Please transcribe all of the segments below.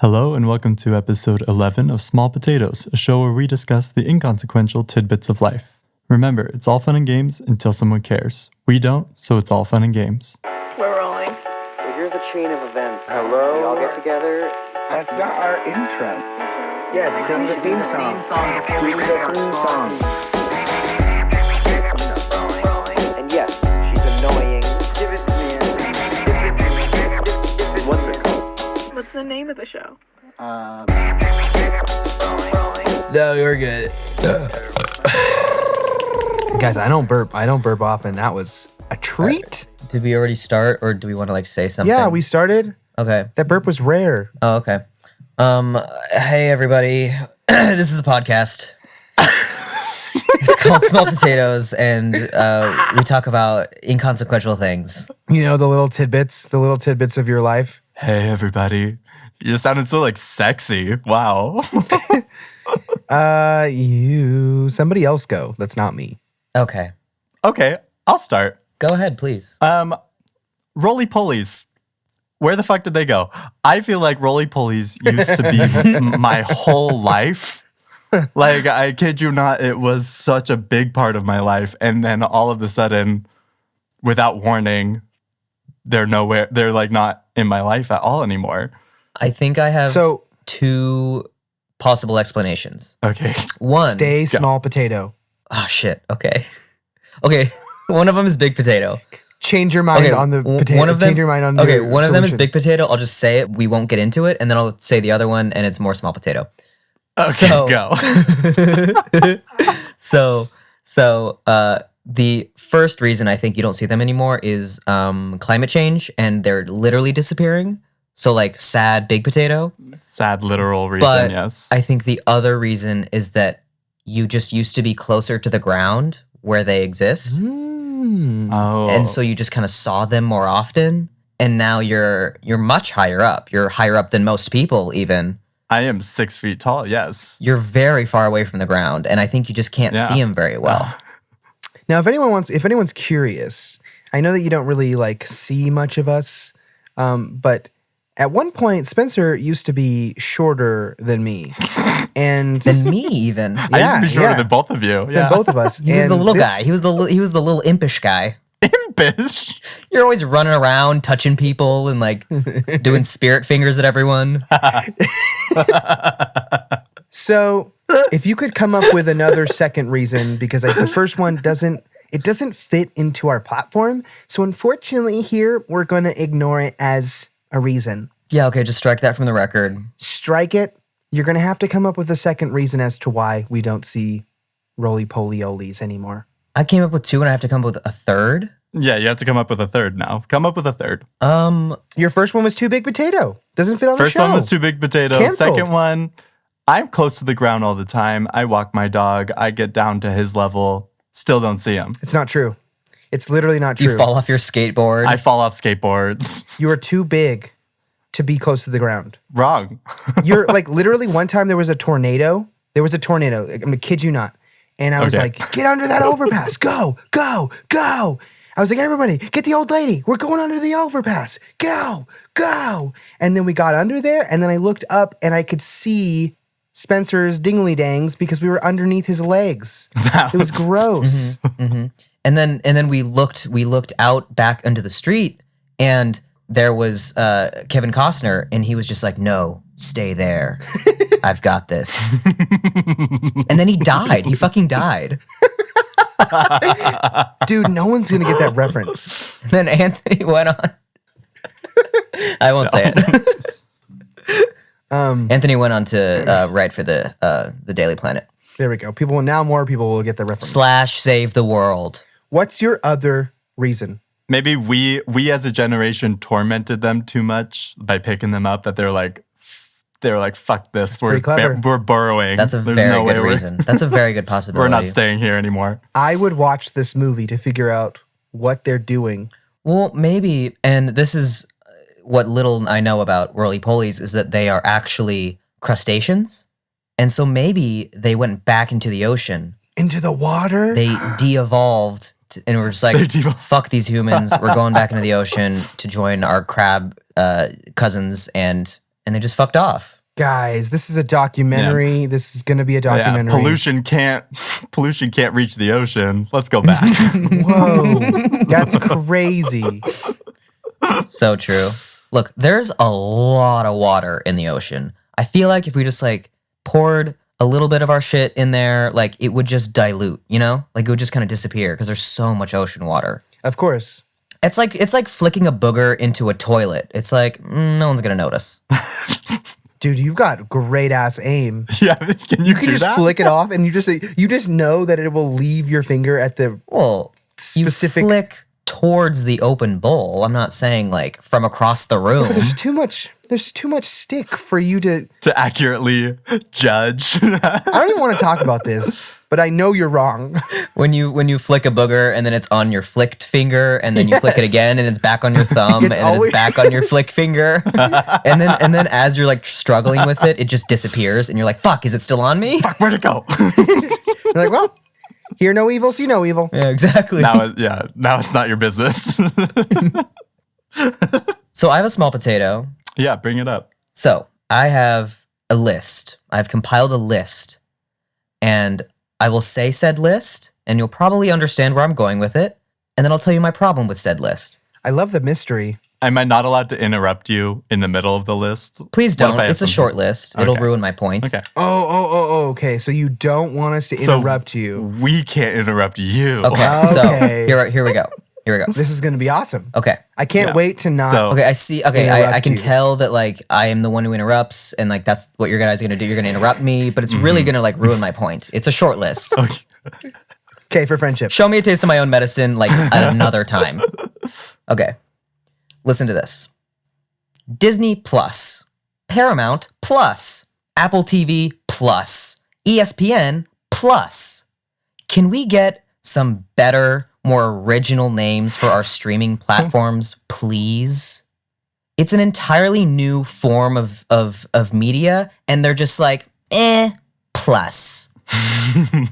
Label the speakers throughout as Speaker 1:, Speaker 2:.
Speaker 1: Hello and welcome to episode 11 of Small Potatoes, a show where we discuss the inconsequential tidbits of life. Remember, it's all fun and games until someone cares. We don't, so it's all fun and games.
Speaker 2: We're rolling.
Speaker 3: So here's the chain of events.
Speaker 4: Hello?
Speaker 3: We all get together.
Speaker 4: That's not our intro. Yeah,
Speaker 2: Sing
Speaker 4: sing the theme song. Sing the theme song.
Speaker 3: And yes, she's annoying. Give it to me. What's it called?
Speaker 2: What's the name of the show?
Speaker 5: No, you're good. Guys, I don't burp often. That was a treat.
Speaker 6: Did we already start, or do we want to say something?
Speaker 5: Yeah, we started.
Speaker 6: Okay.
Speaker 5: That burp was rare.
Speaker 6: Oh, okay. Hey everybody, this is the podcast. It's called Small Potatoes, and we talk about inconsequential things.
Speaker 5: You know, the little tidbits of your life.
Speaker 1: Hey everybody. You sounded so sexy. Wow.
Speaker 5: Somebody else go. That's not me.
Speaker 6: Okay.
Speaker 1: Okay, I'll start.
Speaker 6: Go ahead, please.
Speaker 1: Roly polies. Where the fuck did they go? I feel like roly polies used to be my whole life. I kid you not, it was such a big part of my life. And then all of a sudden, without warning, they're nowhere. They're not in my life at all anymore.
Speaker 6: I think I have two possible explanations.
Speaker 1: Okay.
Speaker 6: One.
Speaker 5: Stay small potato.
Speaker 6: Oh, shit. Okay. Okay. One of them is big potato.
Speaker 5: Change your mind on the potato.
Speaker 6: One of them,
Speaker 5: change your mind on
Speaker 6: okay,
Speaker 5: your
Speaker 6: one of them is
Speaker 5: solutions.
Speaker 6: big potato. I'll just say it. We won't get into it. And then I'll say the other one, and it's more small potato.
Speaker 1: Okay, go.
Speaker 6: The first reason I think you don't see them anymore is climate change, and they're literally disappearing. So sad big potato.
Speaker 1: Sad literal reason,
Speaker 6: But
Speaker 1: yes.
Speaker 6: I think the other reason is that you just used to be closer to the ground where they exist.
Speaker 1: Oh.
Speaker 6: And so you just kind of saw them more often. And now you're much higher up. You're higher up than most people even.
Speaker 1: I am 6 feet tall, yes.
Speaker 6: You're very far away from the ground. And I think you just can't see them very well.
Speaker 5: Now, if anyone's curious, I know that you don't really see much of us, but at one point, Spencer used to be shorter than me, and
Speaker 6: Than me even.
Speaker 1: I used to be shorter than both of you.
Speaker 5: than both of us.
Speaker 6: He was the little guy. He was the little impish guy.
Speaker 1: Impish.
Speaker 6: You're always running around, touching people, and doing spirit fingers at everyone.
Speaker 5: So, if you could come up with another second reason, because the first one doesn't fit into our platform. So, unfortunately, here we're going to ignore it as a reason.
Speaker 6: Yeah, okay, just strike that from the record.
Speaker 5: Strike it. You're going to have to come up with a second reason as to why we don't see roly-poly-olies anymore.
Speaker 6: I came up with two, and I have to come up with a third.
Speaker 1: Yeah, you have to come up with a third now. Come up with a third.
Speaker 5: Your first one was too big potato. Doesn't fit on the
Speaker 1: First
Speaker 5: show.
Speaker 1: one was too big potato.
Speaker 5: Canceled.
Speaker 1: Second one, I'm close to the ground all the time. I walk my dog. I get down to his level. Still don't see him.
Speaker 5: It's not true. It's literally not true.
Speaker 6: You fall off your skateboard.
Speaker 1: I fall off skateboards.
Speaker 5: You are too big to be close to the ground.
Speaker 1: Wrong.
Speaker 5: You're literally one time there was a tornado. I'm gonna kid you not. And I was
Speaker 1: Okay.
Speaker 5: get under that overpass. Go, go, go. I was like, everybody, get the old lady. We're going under the overpass. Go, go. And then we got under there, and then I looked up and I could see Spencer's dingly dangs because we were underneath his legs. It was gross.
Speaker 6: And then we looked out back onto the street, and there was Kevin Costner, and he was just like, "No, stay there. I've got this." And then he died. He fucking died.
Speaker 5: Dude, no one's gonna get that reference.
Speaker 6: And then Anthony went on. I won't say it. Anthony went on to write for the Daily Planet.
Speaker 5: There we go. More people will get the reference.
Speaker 6: / save the world.
Speaker 5: What's your other reason?
Speaker 1: Maybe we as a generation tormented them too much by picking them up that they're like, fuck this.
Speaker 5: pretty clever.
Speaker 1: We're burrowing.
Speaker 6: That's a
Speaker 1: There's
Speaker 6: very
Speaker 1: no way
Speaker 6: good reason. That's a very good possibility.
Speaker 1: We're not staying here anymore.
Speaker 5: I would watch this movie to figure out what they're doing.
Speaker 6: Well, maybe, and this is what little I know about roly-polies, is that they are actually crustaceans. And so maybe they went back into the ocean.
Speaker 5: Into the water?
Speaker 6: They de-evolved, and we're just like, fuck these humans. We're going back into the ocean to join our crab cousins and and they just fucked off.
Speaker 5: Guys, this is a documentary. Yeah. This is going to be a documentary.
Speaker 1: Yeah, pollution can't reach the ocean. Let's go back.
Speaker 5: Whoa, that's crazy.
Speaker 6: So true. Look, there's a lot of water in the ocean. I feel like if we just like poured a little bit of our shit in there, like it would just dilute, you know? Like it would just kind of disappear because there's so much ocean water.
Speaker 5: Of course.
Speaker 6: It's like flicking a booger into a toilet. It's like no one's gonna notice.
Speaker 5: Dude, you've got great ass aim.
Speaker 1: Yeah, can you do
Speaker 5: just
Speaker 1: that?
Speaker 5: flick it off, and you just know that it will leave your finger at the specific.
Speaker 6: You flick towards the open bowl. I'm not saying like from across the room.
Speaker 5: There's too much stick for you to
Speaker 1: accurately judge.
Speaker 5: I don't even want to talk about this, but I know you're wrong.
Speaker 6: When you flick a booger and then it's on your flicked finger, and then you flick it again and it's back on your thumb, and then it's back on your flick finger, and then as you're like struggling with it, it just disappears, and you're like, "Fuck, is it still on me?
Speaker 1: Fuck, where'd it go?"
Speaker 5: You're like, well, hear no evil, see no evil.
Speaker 6: Yeah, exactly.
Speaker 1: Now it's not your business.
Speaker 6: So I have a small potato.
Speaker 1: Yeah, bring it up.
Speaker 6: So I have a list. I've compiled a list, and I will say said list, and you'll probably understand where I'm going with it, and then I'll tell you my problem with said list.
Speaker 5: I love the mystery.
Speaker 1: Am I not allowed to interrupt you in the middle of the list?
Speaker 6: Please don't. It's a short list. It'll ruin my point.
Speaker 1: Okay.
Speaker 5: Oh, okay. So you don't want us to interrupt you.
Speaker 1: We can't interrupt you.
Speaker 6: Okay. So here we go.
Speaker 5: This is going to be awesome.
Speaker 6: Okay.
Speaker 5: I can't wait to not.
Speaker 6: Okay, I see. Okay, I can tell that like I am the one who interrupts, and like that's what your guys are gonna do. You're gonna interrupt me, but it's really gonna like ruin my point. It's a short list.
Speaker 5: Okay, for friendship.
Speaker 6: Show me a taste of my own medicine like at another time. Okay. Listen to this. Disney Plus, Paramount Plus, Apple TV Plus, ESPN Plus. Can we get some better, more original names for our streaming platforms, please? It's an entirely new form of media, and they're just like, plus.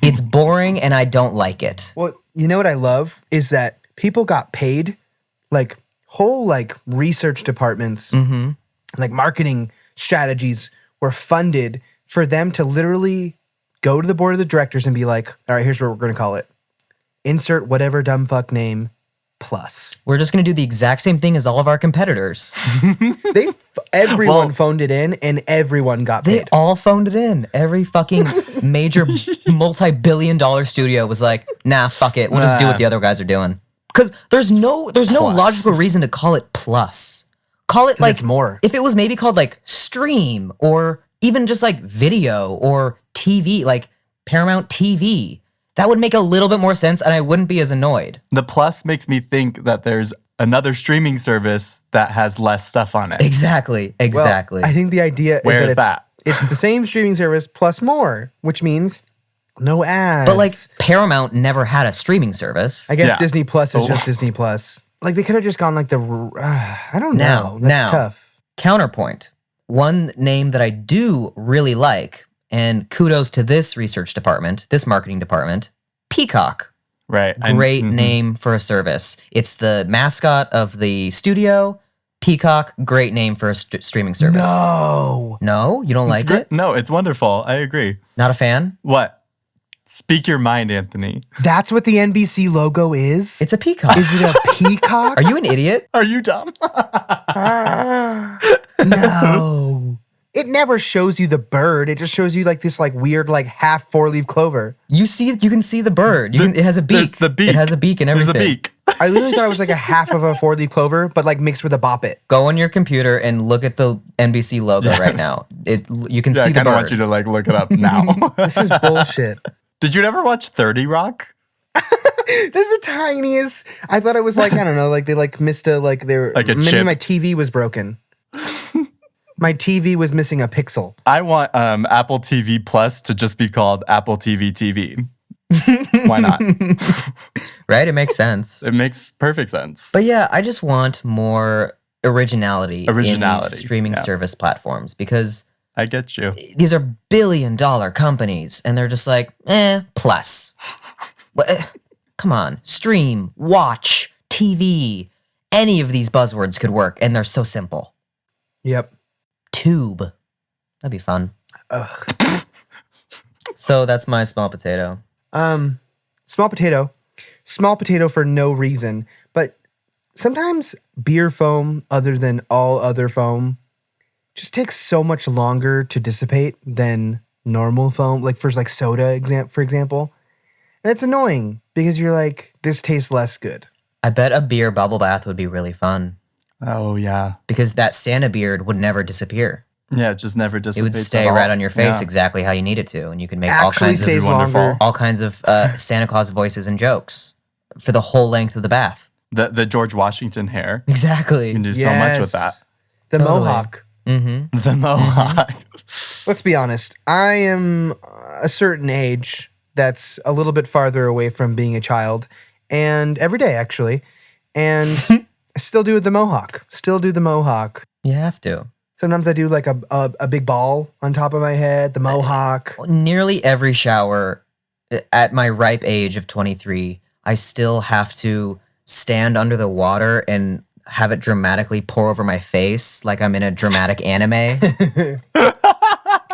Speaker 6: It's boring, and I don't like it.
Speaker 5: Well, you know what I love is that people got paid, like whole like research departments, like marketing strategies were funded for them to literally go to the board of the directors and be like, all right, here's what we're going to call it. Insert whatever dumb fuck name plus.
Speaker 6: We're just going to do the exact same thing as all of our competitors.
Speaker 5: Everyone phoned it in, and everyone got paid.
Speaker 6: They all phoned it in. Every fucking major multi-billion-dollar studio was like, nah, fuck it. We'll just do what the other guys are doing. Because there's no logical reason to call it plus. Call it like
Speaker 5: it's more.
Speaker 6: If it was maybe called like stream, or even just like video or TV, like Paramount TV. That would make a little bit more sense, and I wouldn't be as annoyed.
Speaker 1: The plus makes me think that there's another streaming service that has less stuff on it.
Speaker 6: Exactly.
Speaker 5: Well, I think the idea is that it's the same streaming service plus more, which means no ads.
Speaker 6: But like Paramount never had a streaming service.
Speaker 5: I guess Disney Plus is just Disney Plus. Like they could have just gone like I don't know. That's tough.
Speaker 6: Counterpoint. One name that I do really like, and kudos to this research department, this marketing department, Peacock.
Speaker 1: Right.
Speaker 6: Great name for a service. It's the mascot of the studio. Peacock, great name for a streaming service. No, you don't like it?
Speaker 1: No, it's wonderful. I agree.
Speaker 6: Not a fan?
Speaker 1: What? Speak your mind, Anthony.
Speaker 5: That's what the NBC logo is?
Speaker 6: It's a peacock.
Speaker 5: Is it a peacock?
Speaker 6: Are you an idiot?
Speaker 1: Are you dumb?
Speaker 5: No. It never shows you the bird. It just shows you like this like weird like half 4-leaf clover.
Speaker 6: You can see the bird. It has a beak.
Speaker 1: There's the beak.
Speaker 6: It has a beak and everything.
Speaker 1: There's a beak.
Speaker 5: I literally thought it was like a half of a 4-leaf clover, but like mixed with a bop it.
Speaker 6: Go on your computer and look at the NBC logo right now. You can see the bird.
Speaker 1: I kind of want you to like look it up now.
Speaker 5: This is bullshit.
Speaker 1: Did you ever watch 30 Rock?
Speaker 5: This is the tiniest. I thought it was like, I don't know, like they like missed a like their
Speaker 1: like a
Speaker 5: maybe
Speaker 1: chip.
Speaker 5: My TV was broken. My TV was missing a pixel.
Speaker 1: I want Apple TV Plus to just be called Apple TV TV. Why not?
Speaker 6: Right? It makes sense.
Speaker 1: It makes perfect sense.
Speaker 6: But yeah, I just want more originality in these streaming service platforms, because
Speaker 1: I get you.
Speaker 6: These are billion-dollar companies, and they're just like, plus. Come on. Stream, watch, TV. Any of these buzzwords could work, and they're so simple.
Speaker 5: Yep.
Speaker 6: tube. That'd be fun. So that's my small potato.
Speaker 5: Small potato for no reason. But sometimes beer foam, other than all other foam, just takes so much longer to dissipate than normal foam. Like for like soda, for example. And it's annoying because you're like, this tastes less good.
Speaker 6: I bet a beer bubble bath would be really fun
Speaker 1: Oh yeah.
Speaker 6: because that Santa beard would never disappear.
Speaker 1: Yeah, it just never
Speaker 6: It
Speaker 1: dissipates.
Speaker 6: would stay
Speaker 1: at all.
Speaker 6: right on your face
Speaker 1: Yeah.
Speaker 6: exactly how you need it to, and you can make
Speaker 5: Actually stays
Speaker 1: wonderful.
Speaker 5: longer.
Speaker 6: all kinds of Santa Claus voices and jokes for the whole length of the bath.
Speaker 1: The George Washington hair.
Speaker 6: Exactly.
Speaker 1: You can do so much with that.
Speaker 5: The
Speaker 6: Totally.
Speaker 5: mohawk.
Speaker 6: Mm-hmm.
Speaker 1: The mohawk.
Speaker 5: Let's be honest. I am a certain age that's a little bit farther away from being a child, and every day actually, and I still do the mohawk.
Speaker 6: You have to.
Speaker 5: Sometimes I do like a big ball on top of my head, the mohawk.
Speaker 6: Nearly every shower at my ripe age of 23, I still have to stand under the water and have it dramatically pour over my face like I'm in a dramatic anime.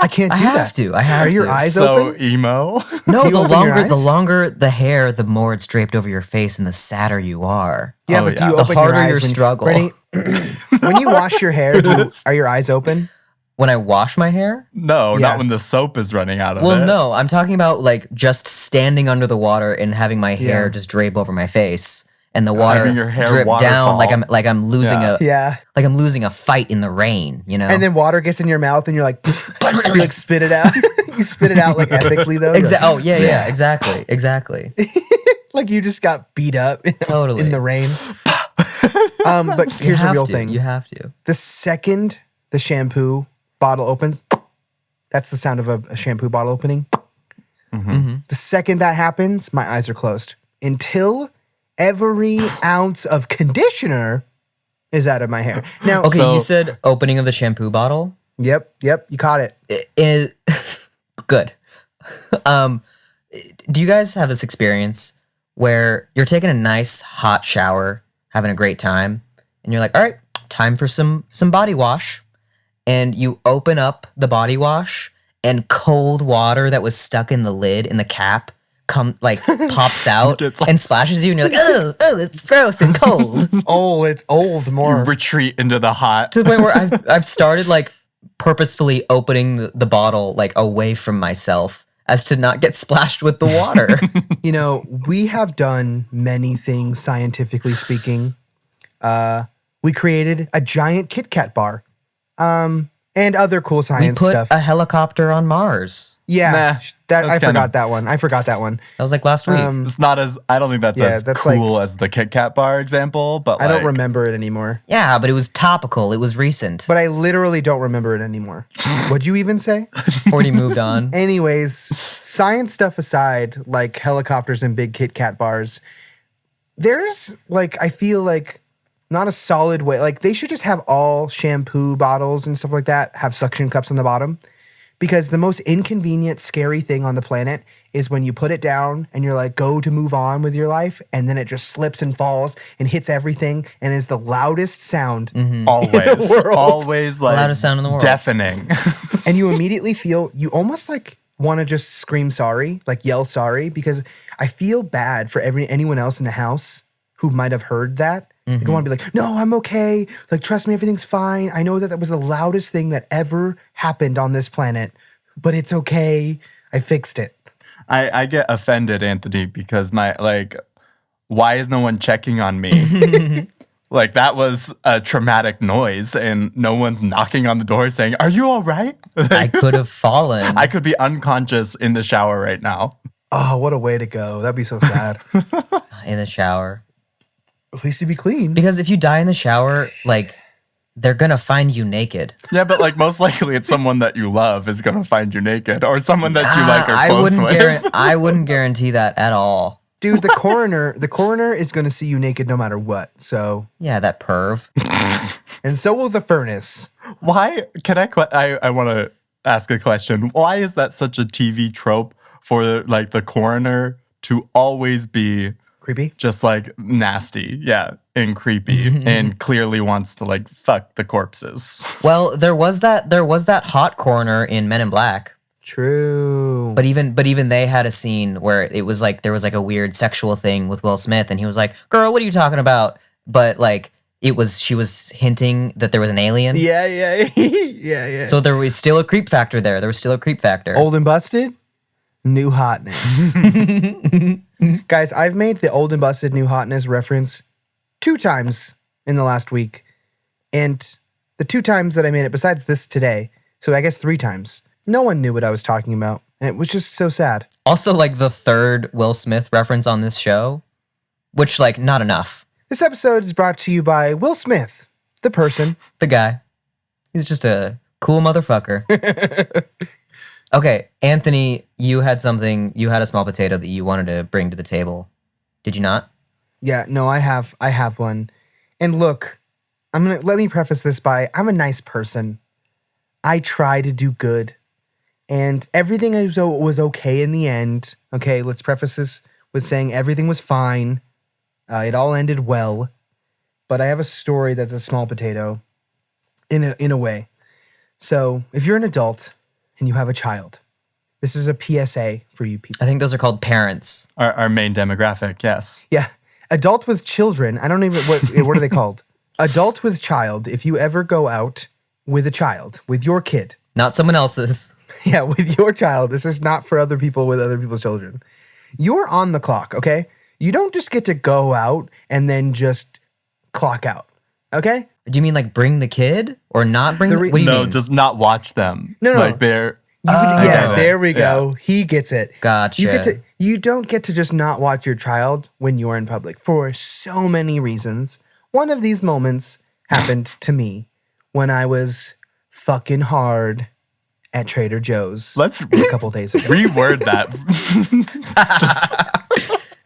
Speaker 5: I can't do
Speaker 6: I have
Speaker 5: that.
Speaker 6: to. I have
Speaker 5: Are your
Speaker 6: to.
Speaker 5: eyes
Speaker 1: So
Speaker 5: open?
Speaker 1: emo.
Speaker 6: No,
Speaker 5: Do you
Speaker 6: the
Speaker 5: open your
Speaker 6: longer the
Speaker 5: eyes?
Speaker 6: longer the hair, the more it's draped over your face and the sadder you are.
Speaker 5: Yeah,
Speaker 1: Oh,
Speaker 5: but do
Speaker 1: yeah.
Speaker 5: you
Speaker 6: The
Speaker 5: open
Speaker 6: harder
Speaker 5: your eyes
Speaker 6: your
Speaker 5: when,
Speaker 6: struggle.
Speaker 5: Brittany, when you wash your hair? Are your eyes open?
Speaker 6: When I wash my hair?
Speaker 1: No,
Speaker 5: Yeah.
Speaker 1: not when the soap is running out of
Speaker 6: Well,
Speaker 1: it.
Speaker 6: no, I'm talking about like just standing under the water and having my hair
Speaker 5: Yeah.
Speaker 6: just drape over my face and the water
Speaker 1: Having your hair
Speaker 6: drip down
Speaker 1: waterfall.
Speaker 6: like I'm losing
Speaker 1: Yeah.
Speaker 5: Yeah.
Speaker 6: I'm losing a fight in the rain, you know?
Speaker 5: And then water gets in your mouth, and you're like, you like spit it out. You spit it out like epically though. You're
Speaker 6: Oh yeah, exactly.
Speaker 5: like you just got beat up
Speaker 6: Totally.
Speaker 5: in the rain. But
Speaker 6: You
Speaker 5: here's the
Speaker 6: have
Speaker 5: real
Speaker 6: to,
Speaker 5: thing.
Speaker 6: You have to.
Speaker 5: The second the shampoo bottle opens, that's the sound of a shampoo bottle opening. The second that happens, my eyes are closed until every ounce of conditioner is out of my hair. Now,
Speaker 6: Okay,
Speaker 1: So-
Speaker 6: you said opening of the shampoo bottle.
Speaker 5: yep, you caught it.
Speaker 6: Good. Do you guys have this experience where you're taking a nice hot shower, having a great time, and you're like, all right, time for some body wash, and you open up the body wash and cold water that was stuck in the lid in the cap pops out
Speaker 1: Gets like-
Speaker 6: and splashes you, and you're like, oh, it's gross and cold.
Speaker 5: Oh, it's old more.
Speaker 1: Retreat into the hot.
Speaker 6: To the point where I've started like purposefully opening the bottle like away from myself as to not get splashed with the water.
Speaker 5: You know, we have done many things scientifically speaking. We created a giant Kit Kat bar, and other cool
Speaker 6: We
Speaker 5: science
Speaker 6: put
Speaker 5: stuff.
Speaker 6: a helicopter on Mars.
Speaker 5: Yeah,
Speaker 1: Nah,
Speaker 5: that
Speaker 1: that's
Speaker 5: I
Speaker 1: kinda-
Speaker 5: forgot that one. I forgot that one.
Speaker 6: That was like last week.
Speaker 1: It's not as, I don't think that's
Speaker 5: Yeah,
Speaker 1: as
Speaker 5: that's
Speaker 1: cool as the Kit Kat bar example, but
Speaker 5: I don't
Speaker 1: like,
Speaker 5: remember it anymore.
Speaker 6: Yeah, but it was topical. It was recent.
Speaker 5: But I literally don't remember it anymore. What'd you even say?
Speaker 6: Already moved on.
Speaker 5: Anyways, science stuff aside, like helicopters and big Kit Kat bars, there's like, I feel like not a solid way. Like they should just have all shampoo bottles and stuff like that have suction cups on the bottom. Because the most inconvenient, scary thing on the planet is when you put it down and you're like, go to move on with your life, and then it just slips and falls and hits everything and is the loudest sound.
Speaker 1: always,
Speaker 5: world.
Speaker 1: always like
Speaker 6: Loudest sound in the world.
Speaker 1: deafening.
Speaker 5: And you immediately feel, you almost like want to just scream sorry, like yell sorry, because I feel bad for anyone else in the house who might have heard that. They want to be like, no, I'm okay. Like, trust me, everything's fine. I know that was the loudest thing that ever happened on this planet, but it's okay. I fixed it.
Speaker 1: I get offended, Anthony, because why is no one checking on me? Like that was a traumatic noise and no one's knocking on the door saying, are you all right?
Speaker 6: I could have fallen.
Speaker 1: I could be unconscious in the shower right now.
Speaker 5: Oh, what a way to go. That'd be so sad.
Speaker 6: in the shower.
Speaker 5: At least you'd be clean.
Speaker 6: Because if you die in the shower, like, they're gonna find you naked.
Speaker 1: Yeah, but like most likely it's someone that you love is gonna find you naked or someone that you like are close with.
Speaker 6: I wouldn't guarantee that at all.
Speaker 5: Dude, the coroner is going to see you naked no matter what. So,
Speaker 6: Yeah, that perv.
Speaker 5: and so will the furnace.
Speaker 1: Why can I want to ask a question. Why is that such a TV trope for like the coroner to always be
Speaker 5: Creepy.
Speaker 1: just like nasty, yeah, and creepy, and clearly wants to like fuck the corpses.
Speaker 6: Well, there was that hot coroner in Men in Black.
Speaker 5: True.
Speaker 6: But even they had a scene where it was like there was like a weird sexual thing with Will Smith, and he was like, "Girl, what are you talking about?" But like she was hinting that there was an alien.
Speaker 5: Yeah, yeah.
Speaker 6: So there was still a creep factor there. There was still a creep factor.
Speaker 5: Old and busted, new hotness. Guys, I've made the old and busted, new hotness reference 2 times in the last week. And the 2 times that I made it, besides this today, so I guess 3 times, no one knew what I was talking about. And it was just so sad.
Speaker 6: Also, like the 3rd Will Smith reference on this show, which like not enough.
Speaker 5: This episode is brought to you by Will Smith, the person.
Speaker 6: The guy. He's just a cool motherfucker. Okay, Anthony, you had a small potato that you wanted to bring to the table. Did you not?
Speaker 5: Yeah, no, I have one. And look, let me preface this by I'm a nice person. I try to do good. And everything was okay in the end. Okay, let's preface this with saying everything was fine. It all ended well. But I have a story that's a small potato in a way. So if you're an adult and you have a child, this is a PSA for you people.
Speaker 6: I think those are called parents.
Speaker 1: Our main demographic, yes.
Speaker 5: Yeah. Adult with children. I don't even, what are they called? Adult with child. If you ever go out with a child, with your kid.
Speaker 6: Not someone else's.
Speaker 5: Yeah, with your child. This is not for other people with other people's children. You're on the clock, okay? You don't just get to go out and then just clock out, okay?
Speaker 6: Do you mean like bring the kid or not bring what do you
Speaker 1: No,
Speaker 6: mean?
Speaker 1: just not watch them.
Speaker 5: No.
Speaker 1: Like they're
Speaker 5: Yeah,
Speaker 1: okay.
Speaker 5: there we go. He gets it.
Speaker 6: Gotcha.
Speaker 5: You don't get to just not watch your child when you're in public for so many reasons. One of these moments happened to me when I was fucking hard at Trader Joe's
Speaker 1: Let's
Speaker 5: a couple days ago.
Speaker 1: reword that.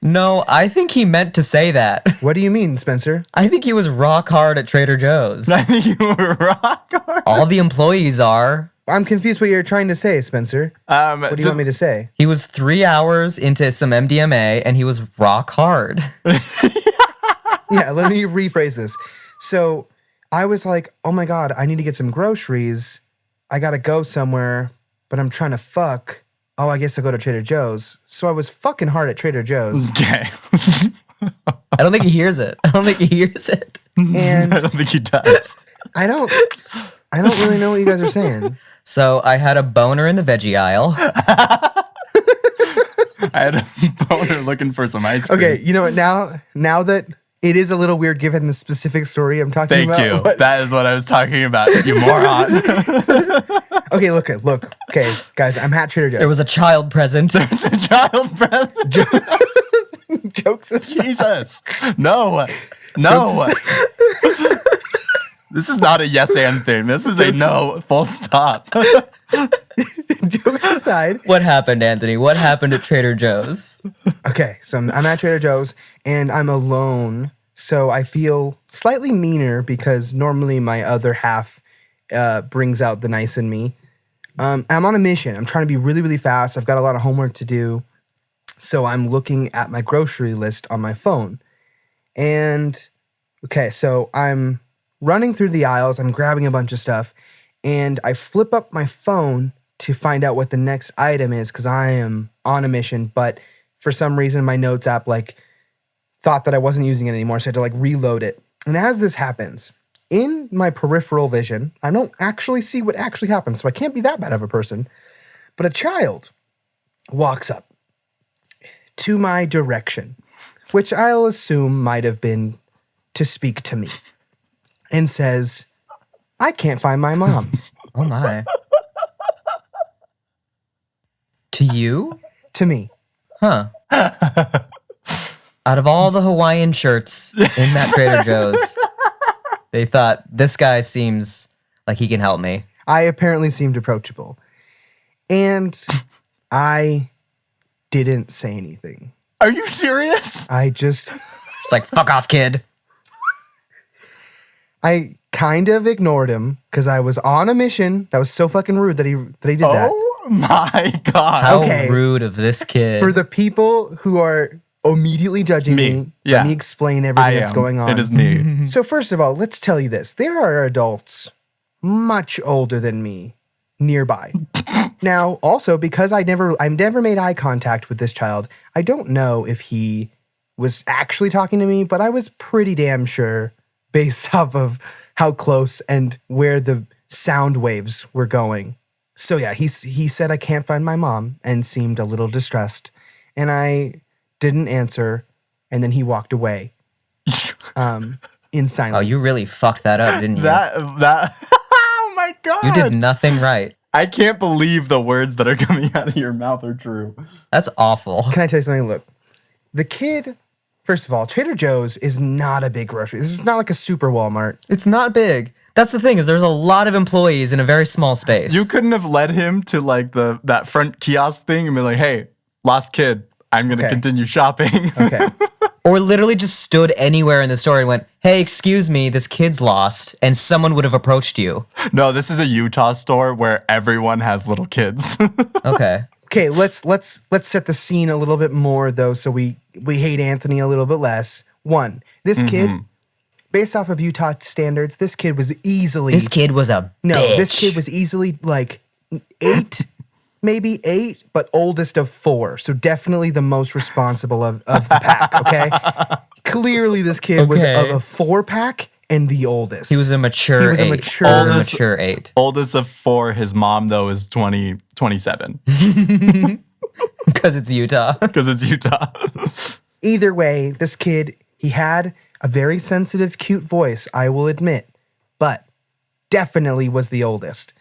Speaker 6: No, I think he meant to say that.
Speaker 5: What do you mean, Spencer?
Speaker 6: I think he was rock hard at Trader Joe's.
Speaker 1: I think you were rock hard.
Speaker 6: All the employees are.
Speaker 5: I'm confused what you're trying to say, Spencer. What do you want me to say?
Speaker 6: He was 3 hours into some MDMA and he was rock hard.
Speaker 5: Yeah, let me rephrase this. So I was like, oh my God, I need to get some groceries. I gotta go somewhere, but I'm trying to fuck. Oh, I guess I'll go to Trader Joe's. So I was fucking hard at Trader Joe's.
Speaker 1: Okay.
Speaker 6: I don't think he hears it. I don't think he hears it.
Speaker 5: And
Speaker 1: I don't think he does.
Speaker 5: I don't really know what you guys are saying.
Speaker 6: So I had a boner in the veggie aisle.
Speaker 1: I had a boner looking for some ice cream.
Speaker 5: Okay, you know what? Now that it is a little weird given the specific story I'm talking
Speaker 1: Thank
Speaker 5: about.
Speaker 1: you.
Speaker 5: but-
Speaker 1: That is what I was talking about, you moron.
Speaker 5: Okay, look. Okay, guys, I'm at Trader Joe's.
Speaker 6: There was a child present.
Speaker 1: It's a child present.
Speaker 5: Jokes aside.
Speaker 1: Jesus. No. This is not a yes and thing. This is a no, full stop.
Speaker 5: Jokes aside.
Speaker 6: What happened, Anthony? What happened at Trader Joe's?
Speaker 5: Okay, so I'm at Trader Joe's and I'm alone. So I feel slightly meaner because normally my other half brings out the nice in me. I'm on a mission. I'm trying to be really, really fast. I've got a lot of homework to do. So I'm looking at my grocery list on my phone. And okay, so I'm running through the aisles. I'm grabbing a bunch of stuff. And I flip up my phone to find out what the next item is because I am on a mission. But for some reason, my notes app thought that I wasn't using it anymore. So I had to reload it. And as this happens, in my peripheral vision, I don't actually see what actually happens. So I can't be that bad of a person. But a child walks up to my direction, which I'll assume might have been to speak to me, and says, I can't find my mom.
Speaker 6: Oh my. To you?
Speaker 5: To me.
Speaker 6: Huh. Out of all the Hawaiian shirts in that Trader Joe's, they thought, this guy seems like he can help me.
Speaker 5: I apparently seemed approachable. And I didn't say anything.
Speaker 1: Are you serious?
Speaker 5: I just,
Speaker 6: It's like, fuck off, kid.
Speaker 5: I kind of ignored him because I was on a mission. That was so fucking rude that he did that.
Speaker 1: Oh my God.
Speaker 6: How
Speaker 5: Okay.
Speaker 6: rude of this kid.
Speaker 5: For the people who are immediately judging me.
Speaker 1: Yeah.
Speaker 5: Let me explain everything that's going on.
Speaker 1: It is me.
Speaker 5: So first of all, let's tell you this. There are adults much older than me nearby. Now, also because I've never made eye contact with this child, I don't know if he was actually talking to me, but I was pretty damn sure based off of how close and where the sound waves were going. So yeah, he said I can't find my mom and seemed a little distressed. And I didn't answer, and then he walked away in silence.
Speaker 6: Oh, you really fucked that up, didn't you?
Speaker 1: That oh my God.
Speaker 6: You did nothing right.
Speaker 1: I can't believe the words that are coming out of your mouth are true.
Speaker 6: That's awful.
Speaker 5: Can I tell you something? Look, the kid, first of all, Trader Joe's is not a big grocery. This is not like a super Walmart.
Speaker 6: It's not big. That's the thing, is there's a lot of employees in a very small space.
Speaker 1: You couldn't have led him to like that front kiosk thing and be like, hey, lost kid, I'm going to
Speaker 5: Okay.
Speaker 1: continue shopping.
Speaker 5: Okay.
Speaker 6: Or literally just stood anywhere in the store and went, hey, excuse me, this kid's lost, and someone would have approached you.
Speaker 1: No, this is a Utah store where everyone has little kids.
Speaker 6: Okay.
Speaker 5: Okay, let's set the scene a little bit more though, so we hate Anthony a little bit less. One, this kid, based off of Utah standards, this kid was easily
Speaker 6: This kid was a bitch.
Speaker 5: this kid was easily like 8, maybe 8, but oldest of 4. So definitely the most responsible of the pack, okay? Clearly this kid was
Speaker 6: Okay.
Speaker 5: of a 4-pack and the oldest.
Speaker 6: He was a mature
Speaker 5: He was a
Speaker 6: 8.
Speaker 5: mature-
Speaker 6: Old
Speaker 1: Oldest-
Speaker 6: mature 8.
Speaker 1: Oldest of 4, his mom though is 27
Speaker 6: Because it's Utah.
Speaker 1: because it's Utah.
Speaker 5: Either way, this kid, he had a very sensitive, cute voice, I will admit, but definitely was the oldest.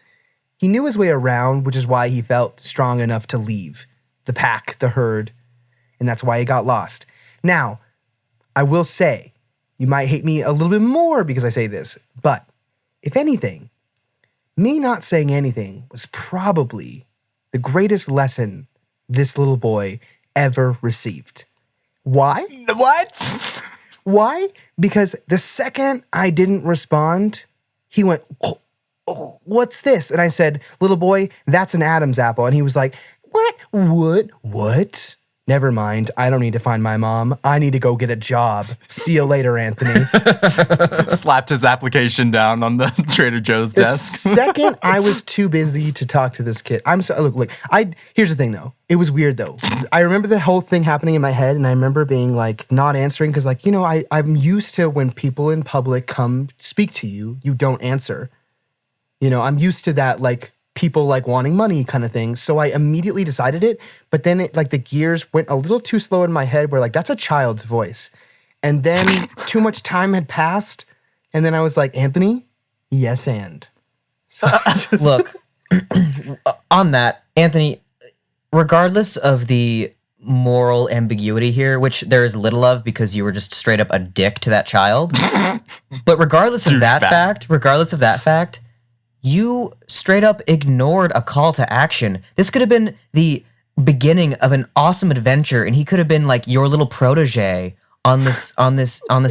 Speaker 5: He knew his way around, which is why he felt strong enough to leave the pack, the herd, and that's why he got lost. Now, I will say, you might hate me a little bit more because I say this, but if anything, me not saying anything was probably the greatest lesson this little boy ever received. Why?
Speaker 1: What?
Speaker 5: Why? Because the second I didn't respond, he went, oh, what's this? And I said, little boy, that's an Adam's apple. And he was like, what? Never mind. I don't need to find my mom. I need to go get a job. See you later, Anthony.
Speaker 1: Slapped his application down on the Trader Joe's
Speaker 5: The
Speaker 1: desk.
Speaker 5: second I was too busy to talk to this kid, here's the thing though. It was weird though. I remember the whole thing happening in my head, and I remember being like not answering because I'm used to when people in public come speak to you, you don't answer. I'm used to that like people like wanting money kind of thing. So I immediately decided it, but then it like the gears went a little too slow in my head where like that's a child's voice. And then too much time had passed, and then I was like, Anthony, yes and.
Speaker 6: Look, on that, Anthony, regardless of the moral ambiguity here, which there is little of because you were just straight up a dick to that child, but regardless of that fact, you straight up ignored a call to action. This could have been the beginning of an awesome adventure, and he could have been like your little protege on this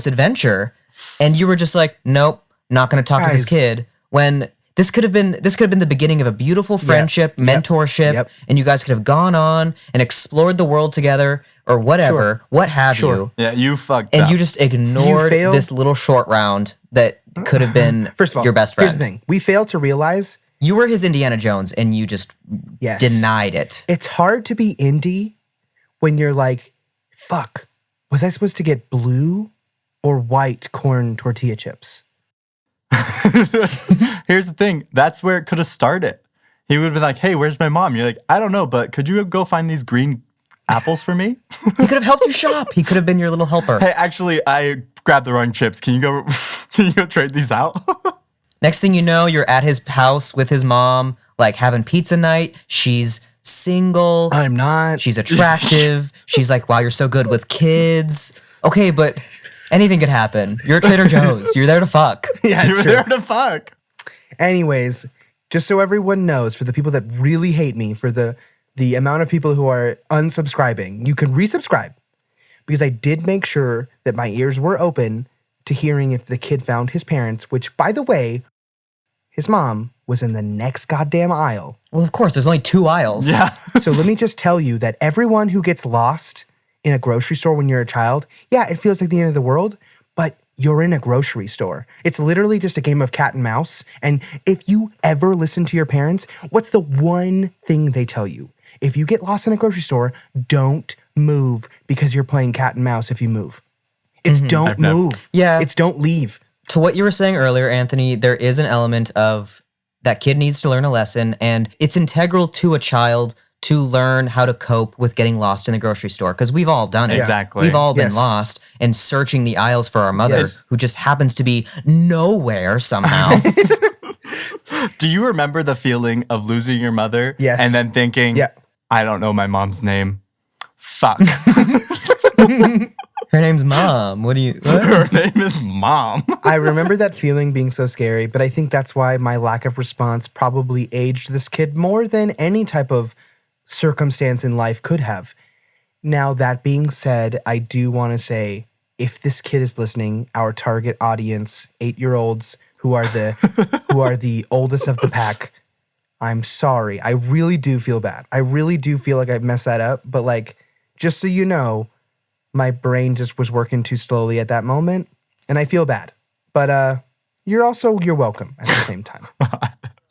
Speaker 6: adventure, and you were just like, nope, not going to talk to this
Speaker 5: Guys.
Speaker 6: kid. When this could have been the beginning of a beautiful friendship, mentorship,
Speaker 5: yep.
Speaker 6: and you guys could have gone on and explored the world together or whatever,
Speaker 5: Sure.
Speaker 6: what have
Speaker 5: Sure.
Speaker 6: you.
Speaker 1: Yeah, you fucked
Speaker 6: And
Speaker 1: up.
Speaker 6: you just ignored
Speaker 5: failed-
Speaker 6: this little short round that could have been
Speaker 5: First of all,
Speaker 6: your best friend.
Speaker 5: here's the thing. We failed to realize
Speaker 6: You were his Indiana Jones, and you just
Speaker 5: yes.
Speaker 6: denied it.
Speaker 5: It's hard to be indie when you're like, fuck, was I supposed to get blue or white corn tortilla chips?
Speaker 1: Here's the thing. That's where it could have started. He would have been like, hey, where's my mom? You're like, I don't know, but could you go find these green apples for me?
Speaker 6: He could have helped you shop. He could have been your little helper.
Speaker 1: Hey, actually, I grabbed the wrong chips. Can you go trade these out?
Speaker 6: Next thing you know, you're at his house with his mom, like having pizza night. She's single.
Speaker 5: I'm not.
Speaker 6: She's attractive. She's like, wow, you're so good with kids. Okay, but anything could happen. You're at Trader Joe's. You're there to fuck.
Speaker 5: Yeah,
Speaker 1: You
Speaker 5: it's
Speaker 1: were
Speaker 5: true.
Speaker 1: there to fuck.
Speaker 5: Anyways, just so everyone knows, for the people that really hate me, for the amount of people who are unsubscribing, you can resubscribe because I did make sure that my ears were open to hearing if the kid found his parents, which, by the way, his mom was in the next goddamn aisle.
Speaker 6: Well, of course, there's only 2 aisles.
Speaker 1: Yeah.
Speaker 5: So let me just tell you that everyone who gets lost in a grocery store when you're a child, yeah, it feels like the end of the world, but you're in a grocery store. It's literally just a game of cat and mouse. And if you ever listen to your parents, what's the one thing they tell you? If you get lost in a grocery store, don't move because you're playing cat and mouse if you move. It's don't move.
Speaker 6: Yeah.
Speaker 5: It's don't leave.
Speaker 6: To what you were saying earlier, Anthony, there is an element of that kid needs to learn a lesson, and it's integral to a child to learn how to cope with getting lost in the grocery store, because we've all done it.
Speaker 1: Exactly.
Speaker 6: We've all been
Speaker 5: Yes.
Speaker 6: lost and searching the aisles for our mother,
Speaker 5: Yes.
Speaker 6: who just happens to be nowhere somehow.
Speaker 1: Do you remember the feeling of losing your mother?
Speaker 5: Yes.
Speaker 1: And then thinking,
Speaker 5: Yeah.
Speaker 1: I don't know my mom's name. Fuck.
Speaker 6: Her name's Mom. What?
Speaker 1: Her name is Mom.
Speaker 5: I remember that feeling being so scary, but I think that's why my lack of response probably aged this kid more than any type of circumstance in life could have. Now, that being said, I do want to say, if this kid is listening, our target audience, 8-year-olds who are the oldest of the pack, I'm sorry. I really do feel bad. I really do feel like I messed that up. But like, just so you know, my brain just was working too slowly at that moment, and I feel bad. But you're welcome at the same time.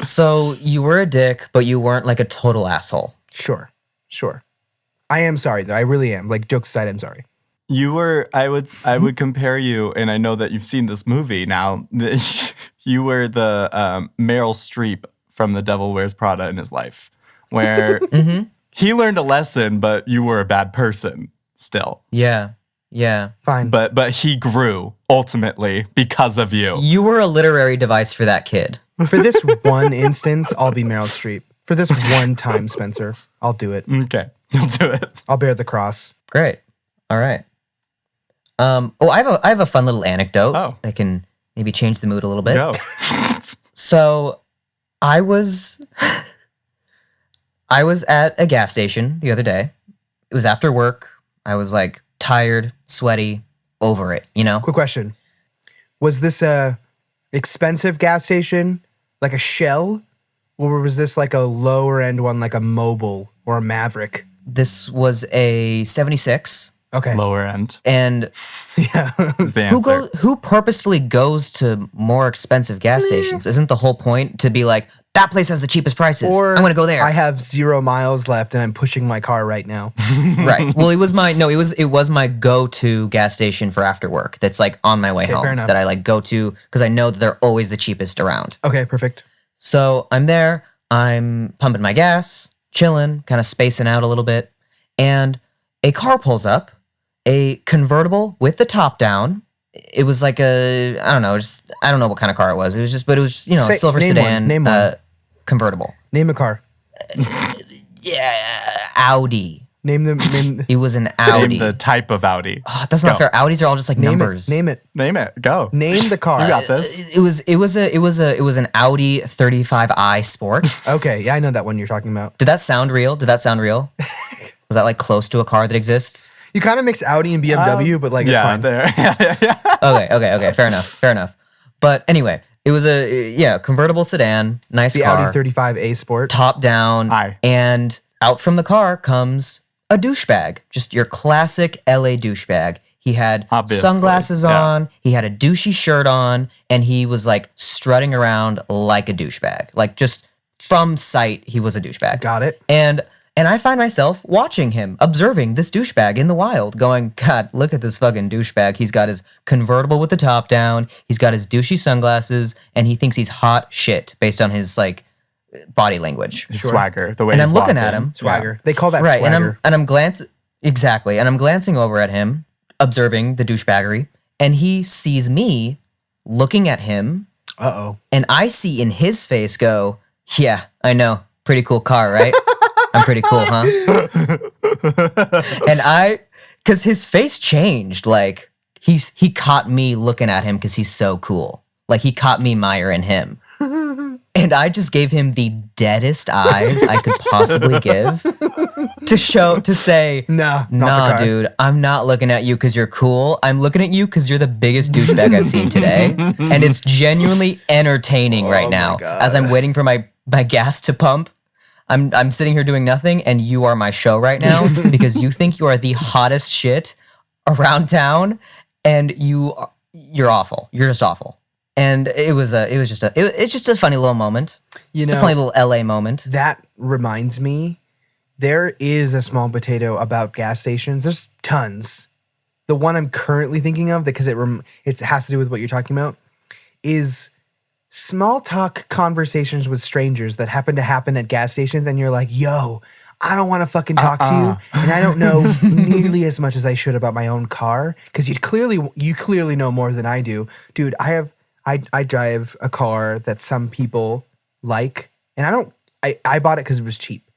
Speaker 6: So you were a dick, but you weren't like a total asshole.
Speaker 5: Sure. I am sorry though. I really am. Like, jokes aside, I'm sorry.
Speaker 1: You were, I would compare you, and I know that you've seen this movie now. You were the Meryl Streep from The Devil Wears Prada in his life, where he learned a lesson, but you were a bad person still.
Speaker 6: Yeah.
Speaker 5: Fine.
Speaker 1: But he grew ultimately because of you.
Speaker 6: You were a literary device for that kid.
Speaker 5: For this one instance, I'll be Meryl Streep. For this one time, Spencer, I'll do it.
Speaker 1: Okay, you'll do it.
Speaker 5: I'll bear the cross.
Speaker 6: Great. All right. I have a fun little anecdote that can maybe change the mood a little bit.
Speaker 1: Go.
Speaker 6: So, I was at a gas station the other day. It was after work. I was like tired, sweaty, over it, you know?
Speaker 5: Quick question. Was this a expensive gas station, like a Shell? Or was this like a lower end one, like a Mobil or a Maverick?
Speaker 6: This was a 76.
Speaker 5: Okay.
Speaker 1: Lower end
Speaker 6: And
Speaker 5: Yeah.
Speaker 1: is the answer.
Speaker 6: who purposefully goes to more expensive gas stations? Isn't the whole point to be like, that place has the cheapest prices.
Speaker 5: Or
Speaker 6: I'm going to go there.
Speaker 5: I have 0 miles left and I'm pushing my car right now.
Speaker 6: Right. Well, it was my go-to gas station for after work. That's like on my way
Speaker 5: Okay,
Speaker 6: home
Speaker 5: fair enough.
Speaker 6: that I like go to because I know that they're always the cheapest around.
Speaker 5: Okay, perfect.
Speaker 6: So I'm there, I'm pumping my gas, chilling, kind of spacing out a little bit, and a car pulls up, a convertible with the top down. It was like I don't know what kind of car it was. It was a silver
Speaker 5: name
Speaker 6: sedan
Speaker 5: one, name one.
Speaker 6: convertible.
Speaker 5: Name a car.
Speaker 6: Yeah, Audi.
Speaker 5: Name them. Name,
Speaker 6: It was an Audi.
Speaker 1: Name the type of Audi.
Speaker 6: Oh, that's not
Speaker 1: Go.
Speaker 6: fair. Audis are all just like
Speaker 5: name
Speaker 6: numbers.
Speaker 5: it. Name it.
Speaker 1: Name it. Go.
Speaker 5: Name the car.
Speaker 1: You got this.
Speaker 6: It was an Audi 35i Sport.
Speaker 5: Okay, yeah, I know that one you're talking about.
Speaker 6: Did that sound real? Was that like close to a car that exists?
Speaker 5: You kind of mix Audi and BMW, but like it's
Speaker 1: Yeah,
Speaker 5: fine.
Speaker 1: there. Yeah.
Speaker 6: Okay. Fair enough. But anyway, it was a convertible sedan, nice
Speaker 5: The
Speaker 6: car,
Speaker 5: Audi 35A Sport.
Speaker 6: top down,
Speaker 1: Aye.
Speaker 6: and out from the car comes a douchebag, just your classic LA douchebag. He had
Speaker 1: Obviously,
Speaker 6: sunglasses
Speaker 1: yeah.
Speaker 6: on, he had a douchey shirt on, and he was like strutting around like a douchebag. Like just from sight, he was a douchebag.
Speaker 5: Got it.
Speaker 6: And I find myself watching him, observing this douchebag in the wild, going, God, look at this fucking douchebag. He's got his convertible with the top down, he's got his douchey sunglasses, and he thinks he's hot shit based on his like body language.
Speaker 1: Swagger. The way
Speaker 6: And
Speaker 1: he's
Speaker 6: I'm looking
Speaker 1: walking.
Speaker 6: at him.
Speaker 5: Swagger. They call that
Speaker 6: Right,
Speaker 5: swagger.
Speaker 6: and I'm glancing over at him, observing the douchebaggery, and he sees me looking at him,
Speaker 5: Uh-oh.
Speaker 6: and I see in his face go, yeah, I know, pretty cool car, right? I'm pretty cool, huh? And because his face changed, like he caught me looking at him because he's so cool. Like he caught me admiring him. And I just gave him the deadest eyes I could possibly give to say,
Speaker 5: Nah, not the
Speaker 6: nah,
Speaker 5: car.
Speaker 6: dude, I'm not looking at you because you're cool. I'm looking at you because you're the biggest douchebag I've seen today. And it's genuinely entertaining right now.
Speaker 5: God.
Speaker 6: As I'm waiting for my gas to pump, I'm sitting here doing nothing, and you are my show right now because you think you are the hottest shit around town, and you're awful. You're just awful. And it's just a funny little moment.
Speaker 5: You
Speaker 6: A
Speaker 5: know,
Speaker 6: funny little LA moment.
Speaker 5: that reminds me, there is a small potato about gas stations. There's tons. The one I'm currently thinking of, because it has to do with what you're talking about, is small talk conversations with strangers that happen to happen at gas stations, and you're like, yo, I don't want to fucking talk to you, and I don't know nearly as much as I should about my own car, because you clearly know more than I do. Dude, I drive a car that some people like, and I bought it because it was cheap,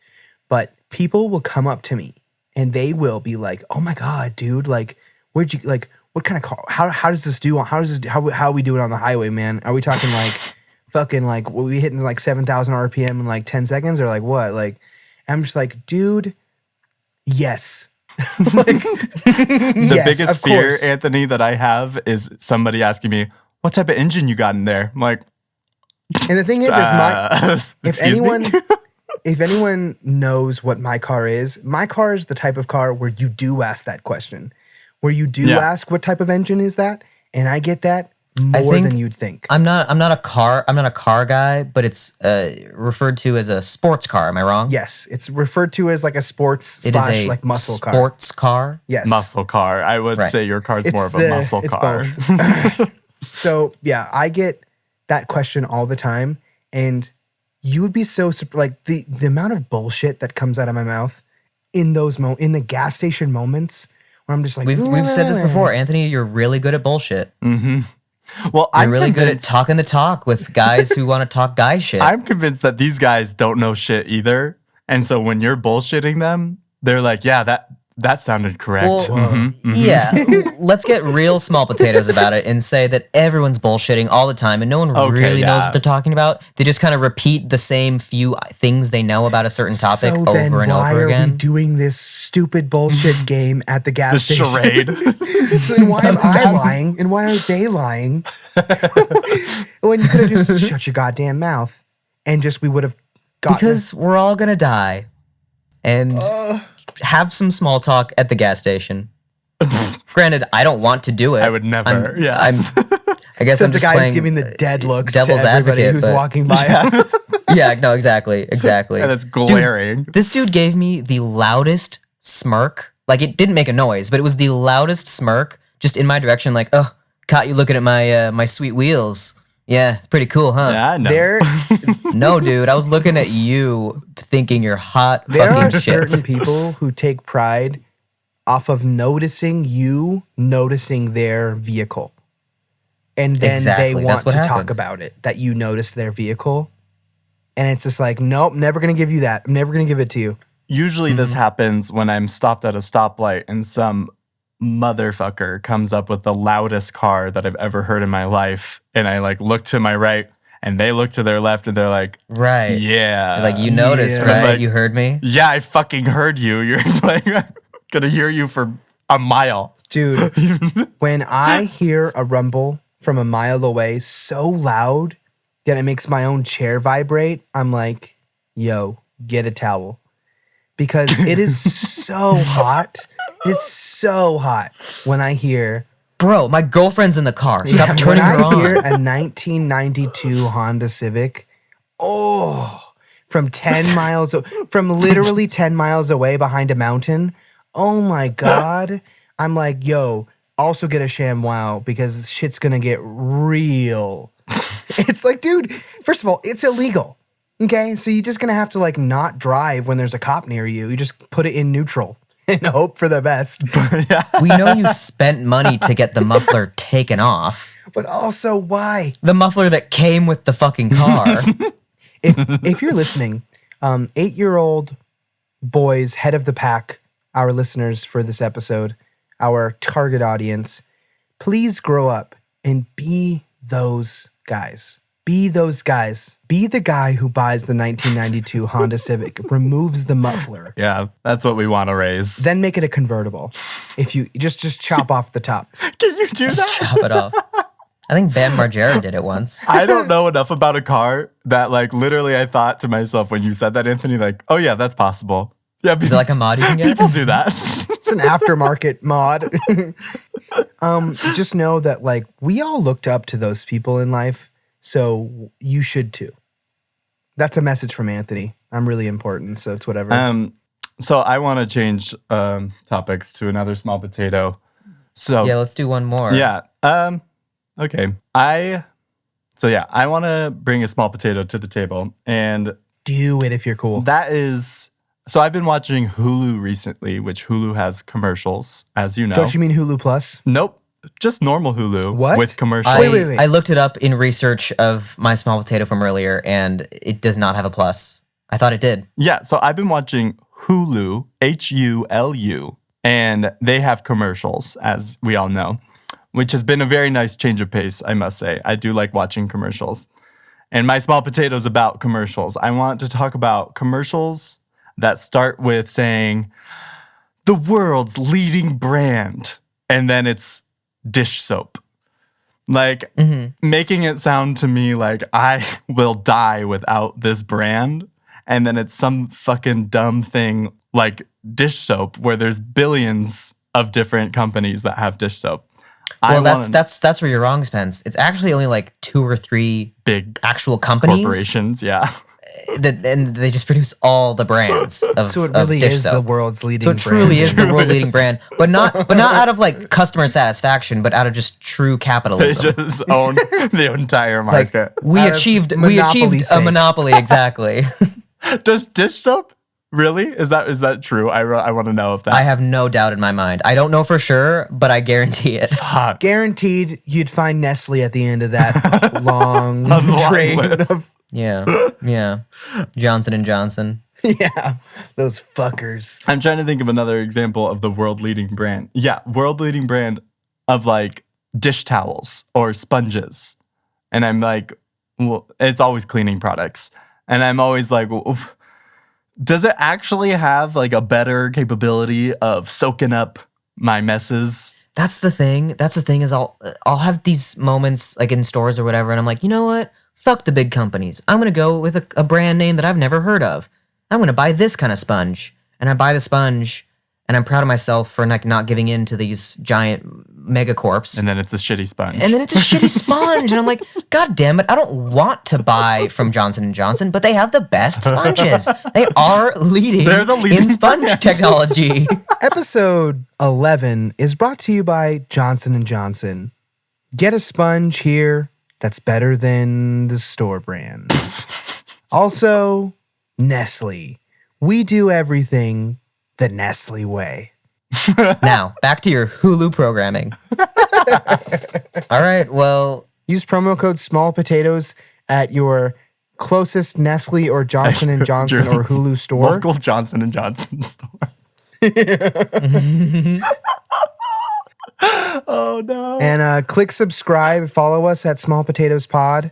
Speaker 5: but people will come up to me and they will be like, oh my God, dude, like, what kind of car, how does this do, how we do it on the highway, man? Are we talking like fucking like, what we hitting like 7,000 RPM in like 10 seconds or like what? Like, I'm just like, dude, yes.
Speaker 1: The
Speaker 5: Yes,
Speaker 1: biggest
Speaker 5: of
Speaker 1: fear,
Speaker 5: course.
Speaker 1: Anthony, that I have is somebody asking me, what type of engine you got in there? I'm like,
Speaker 5: And the thing is if
Speaker 1: excuse me?
Speaker 5: if anyone knows what my car is the type of car where you do ask that question, where you do
Speaker 1: Yeah.
Speaker 5: ask what type of engine is that, and I get that more
Speaker 6: think
Speaker 5: than you'd think.
Speaker 6: I'm not a car guy, but it's referred to as a sports car. Am I wrong?
Speaker 5: Yes, it's referred to as like a sports
Speaker 6: It is
Speaker 5: slash
Speaker 6: a
Speaker 5: like muscle car.
Speaker 6: sports car.
Speaker 5: Yes,
Speaker 1: Muscle car. I would
Speaker 6: Right.
Speaker 1: say your car's
Speaker 5: It's
Speaker 1: more of a muscle
Speaker 5: it's
Speaker 1: car.
Speaker 5: both. So yeah, I get that question all the time, and you would be so like the amount of bullshit that comes out of my mouth in those in the gas station moments where I'm just like,
Speaker 6: We've said this before, Anthony. You're really good at bullshit.
Speaker 1: Well,
Speaker 6: You're
Speaker 1: I'm
Speaker 6: really good at
Speaker 1: convinced-
Speaker 6: talking the talk with guys who want to talk guy shit.
Speaker 1: I'm convinced that these guys don't know shit either. And so when you're bullshitting them, they're like, yeah, that sounded correct.
Speaker 6: Well, Yeah, let's get real small potatoes about it and say that everyone's bullshitting all the time and no one
Speaker 1: Okay,
Speaker 6: really knows
Speaker 1: yeah.
Speaker 6: what they're talking about. They just kind of repeat the same few things they know about a certain topic
Speaker 5: so then
Speaker 6: over and
Speaker 5: why
Speaker 6: over
Speaker 5: are we
Speaker 6: again.
Speaker 5: doing this stupid bullshit game at the gas
Speaker 1: The
Speaker 5: station?
Speaker 1: charade.
Speaker 5: So then why am I lying and why are they lying? When you could have just shut your goddamn mouth and we would have gotten
Speaker 6: Because we're all gonna die and have some small talk at the gas station. Granted, I don't want to do it.
Speaker 1: I would never.
Speaker 6: I guess
Speaker 5: Says
Speaker 6: I'm
Speaker 5: the
Speaker 6: just
Speaker 5: guy who's
Speaker 6: playing
Speaker 5: giving the dead looks
Speaker 6: devil's
Speaker 5: to everybody
Speaker 6: advocate,
Speaker 5: who's
Speaker 6: but-
Speaker 5: walking by.
Speaker 6: Yeah, no, exactly.
Speaker 1: And it's glaring.
Speaker 6: This dude gave me the loudest smirk. Like, it didn't make a noise, but it was the loudest smirk just in my direction. Like, oh, caught you looking at my my sweet wheels. Yeah, it's pretty cool, huh?
Speaker 1: Yeah, I know.
Speaker 5: There
Speaker 6: No, dude, I was looking at you thinking you're hot
Speaker 5: there
Speaker 6: fucking
Speaker 5: are
Speaker 6: shit.
Speaker 5: certain people who take pride off of noticing their vehicle. And then
Speaker 6: Exactly,
Speaker 5: they want
Speaker 6: that's
Speaker 5: to
Speaker 6: what
Speaker 5: talk
Speaker 6: happened.
Speaker 5: about it, that you notice their vehicle. And it's just like, nope, never going to give you that. I'm never going to give it to you.
Speaker 1: Usually this happens when I'm stopped at a stoplight and some motherfucker comes up with the loudest car that I've ever heard in my life. And I like look to my right and they look to their left and they're like,
Speaker 6: Right.
Speaker 1: yeah.
Speaker 6: Like, you noticed,
Speaker 5: Yeah.
Speaker 6: right?
Speaker 1: Like-
Speaker 6: You heard me?
Speaker 1: Yeah, I fucking heard you. You're like, I'm gonna hear you for a mile.
Speaker 5: Dude, when I hear a rumble from a mile away so loud that it makes my own chair vibrate, I'm like, yo, get a towel. Because it is so hot. It's so hot when I hear
Speaker 6: Bro, my girlfriend's in the car. Stop
Speaker 5: when
Speaker 6: turning her
Speaker 5: I
Speaker 6: on.
Speaker 5: hear a 1992 Honda Civic, from literally 10 miles away behind a mountain. Oh my God. I'm like, yo, also get a ShamWow because shit's gonna get real. It's like, dude, first of all, it's illegal. Okay, so you're just gonna have to like not drive when there's a cop near you. You just put it in neutral and hope for the best.
Speaker 6: We know you spent money to get the muffler taken off.
Speaker 5: But also, why?
Speaker 6: The muffler that came with the fucking car.
Speaker 5: If you're listening, 8-year-old boys, head of the pack, our listeners for this episode, our target audience, please grow up and be those guys. Be those guys. Be the guy who buys the 1992 Honda Civic, removes the muffler,
Speaker 1: Yeah, that's what we want to raise.
Speaker 5: then make it a convertible. If you just chop off the top.
Speaker 1: Can you do
Speaker 6: Just
Speaker 1: that?
Speaker 6: chop it off. I think Bam Margera did it once.
Speaker 1: I don't know enough about a car that like literally I thought to myself when you said that, Anthony, like, oh yeah, that's possible. Yeah,
Speaker 6: Is it like a mod you can get?
Speaker 1: people do that.
Speaker 5: It's an aftermarket mod. Just know that like we all looked up to those people in life, so you should too. That's a message from Anthony. I'm really important, so it's whatever.
Speaker 1: So I want to change topics to another small potato. So
Speaker 6: Yeah, let's do one more.
Speaker 1: yeah. Okay. I want to bring a small potato to the table, and
Speaker 5: Do it if you're cool.
Speaker 1: that is. So I've been watching Hulu recently, which Hulu has commercials, as you know.
Speaker 5: Don't you mean Hulu Plus?
Speaker 1: Nope. Just normal Hulu
Speaker 5: What?
Speaker 1: with commercials.
Speaker 5: Wait.
Speaker 6: I looked it up in research of my small potato from earlier, and it does not have a plus. I thought it did.
Speaker 1: Yeah, so I've been watching Hulu, Hulu, and they have commercials, as we all know, which has been a very nice change of pace, I must say. I do like watching commercials. And my small potato is about commercials. I want to talk about commercials that start with saying, the world's leading brand, and then it's dish soap. Like, making it sound to me like I will die without this brand. And then it's some fucking dumb thing like dish soap where there's billions of different companies that have dish soap.
Speaker 6: Well, that's where you're wrong, Spence. It's actually only like 2 or 3
Speaker 1: big
Speaker 6: actual companies,
Speaker 1: corporations, yeah.
Speaker 6: and they just produce all the brands of
Speaker 5: So it
Speaker 6: of
Speaker 5: really
Speaker 6: dish
Speaker 5: is
Speaker 6: soap.
Speaker 5: the world's leading
Speaker 6: So it
Speaker 5: brand.
Speaker 6: truly is the world leading brand, but not out of like customer satisfaction, but out of just true
Speaker 1: They
Speaker 6: capitalism.
Speaker 1: just own the entire
Speaker 6: Like
Speaker 1: market.
Speaker 6: we
Speaker 5: Out of
Speaker 6: achieved
Speaker 5: monopoly
Speaker 6: a
Speaker 5: sake.
Speaker 6: monopoly exactly.
Speaker 1: Does dish soap really? Is that true? I want to know if that.
Speaker 6: I have no doubt in my mind. I don't know for sure, but I guarantee it.
Speaker 1: Fuck.
Speaker 5: Guaranteed you'd find Nestle at the end of that long
Speaker 1: long
Speaker 5: train
Speaker 1: list.
Speaker 5: of
Speaker 6: Yeah. Johnson and Johnson.
Speaker 5: yeah, those fuckers.
Speaker 1: I'm trying to think of another example of the world leading brand. Yeah, world leading brand of like dish towels or sponges. And I'm like, well, it's always cleaning products. And I'm always like, well, does it actually have like a better capability of soaking up my messes?
Speaker 6: That's the thing. That's the thing is I'll have these moments like in stores or whatever, and I'm like, you know what? Fuck the big companies. I'm gonna go with a brand name that I've never heard of. I'm gonna buy this kind of sponge, and I buy the sponge, and I'm proud of myself for like not giving in to these giant megacorps.
Speaker 1: And then it's a shitty sponge.
Speaker 6: And then it's a shitty sponge, and I'm like, God damn it! I don't want to buy from Johnson and Johnson, but they have the best sponges. They are leading.
Speaker 1: They're the leading
Speaker 6: in sponge
Speaker 1: brand.
Speaker 6: technology.
Speaker 5: Episode 11 is brought to you by Johnson & Johnson. Get a sponge here that's better than the store brand. Also, Nestle. We do everything the Nestle way.
Speaker 6: Now, back to your Hulu programming. All right, well,
Speaker 5: Use promo code small potatoes at your closest Nestle or Johnson & Johnson or Hulu store.
Speaker 1: Local Johnson and Johnson store. Oh no.
Speaker 5: And click subscribe, follow us at Small Potatoes Pod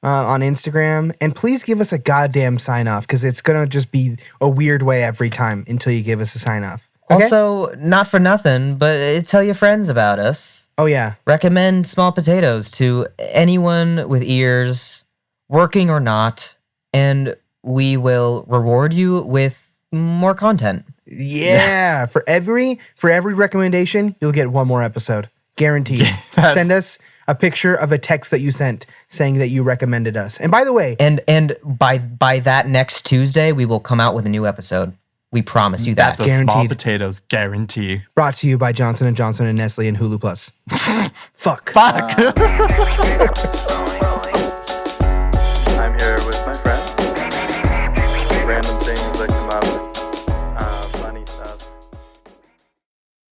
Speaker 5: on Instagram. And please give us a goddamn sign off because it's going to just be a weird way every time until you give us a sign off. Okay?
Speaker 6: also, not for nothing, but tell your friends about us.
Speaker 5: Oh, yeah.
Speaker 6: Recommend Small Potatoes to anyone with ears, working or not, and we will reward you with more content.
Speaker 5: Yeah. For every recommendation, you'll get one more episode. Guaranteed. Send us a picture of a text that you sent saying that you recommended us. And by the way,
Speaker 6: And by that next Tuesday, we will come out with a new episode. We promise you that.
Speaker 1: That's a small
Speaker 5: Guaranteed.
Speaker 1: potatoes guarantee.
Speaker 5: brought to you by Johnson & Johnson and Nestle and Hulu Plus. Fuck.
Speaker 1: Fuck.
Speaker 3: Rolling.